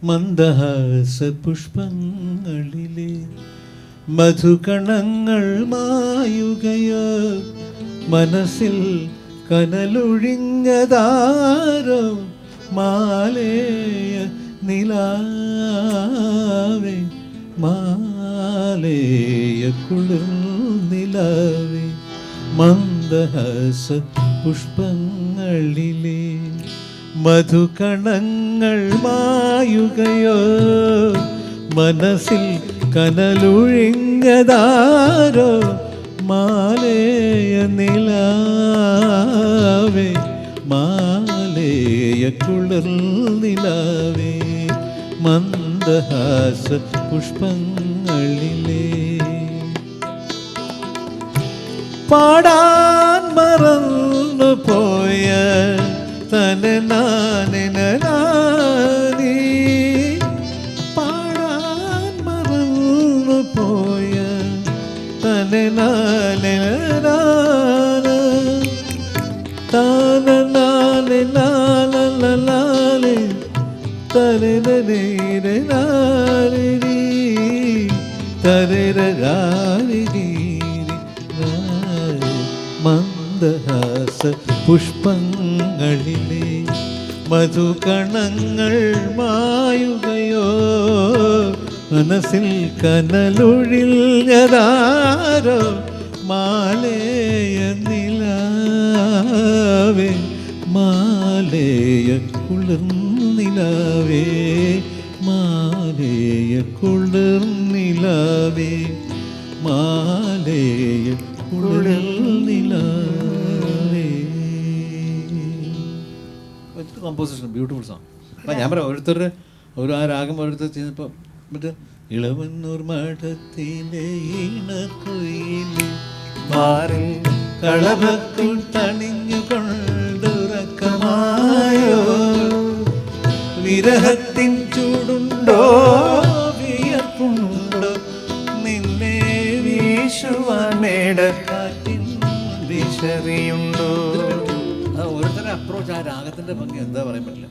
മന്ദഹാസ പുഷ്പങ്ങളിലെ മധുകണങ്ങൾ മായുകയോ, മനസ്സിൽ കനലൊഴിഞ്ഞതാരോ മാലേയ നിലാവേ, മാലേയ കുളിർ നിലാവേ. മന്ദഹാസ പുഷ്പങ്ങളിലെ മധുകണങ്ങൾ മായുകയോ, മനസ്സിൽ കനലൊഴിഞ്ഞതാരോ മാലേയ നിലാവേ, മാലേയ കുളിർ നിലാവേ. മന്ദഹാസ പുഷ്പങ്ങളിലെ പാടാൻ മറന്നു പോയ തനനാനി, പാടാൻ മറന്നു പോയ തനനാനി, താനനാനി ലാലലാലേ തരനേരെ നാരി തരരാരി. മന്ദഹാസ പുഷ്പങ്ങളിലെ മധുകണങ്ങൾ മായുകയോ, മനസ്സിൽ കനലൊഴിഞ്ഞതാരോ മാലേയ നിലാവേ, മാലേയ കുളിർ നിലാവേ, മാലേയ കുളിർ നിലാവേ, മാലേയ കുളിർ നിലാവേ. Composition beautiful song. അപ്പം ഞാൻ പറയാം, ഓരോരുത്തരുടെ ആ രാഗം ഓരോരുത്തർ ചെയ്യുന്നപ്പോൾ മറ്റേ ഇളവന്നൂർ മഠത്തിലെ ഇണക്കുയിലെ മാറിൽ കളഭത്തിൽ തണിഞ്ഞുകൊണ്ടുറക്കമായോ, വിരഹത്തിൻ ചൂടുണ്ടോ വിയർപ്പുണ്ടോ, നിന്നെ വീശുവാൻ മേടക്കാറ്റിൻ വിശറിയുണ്ടോ. ഓരോരുത്തരുടെ അപ്രോച്ച്, ആ രാഗത്തിൻ്റെ ഭംഗി എന്താ പറയാൻ പറ്റില്ല.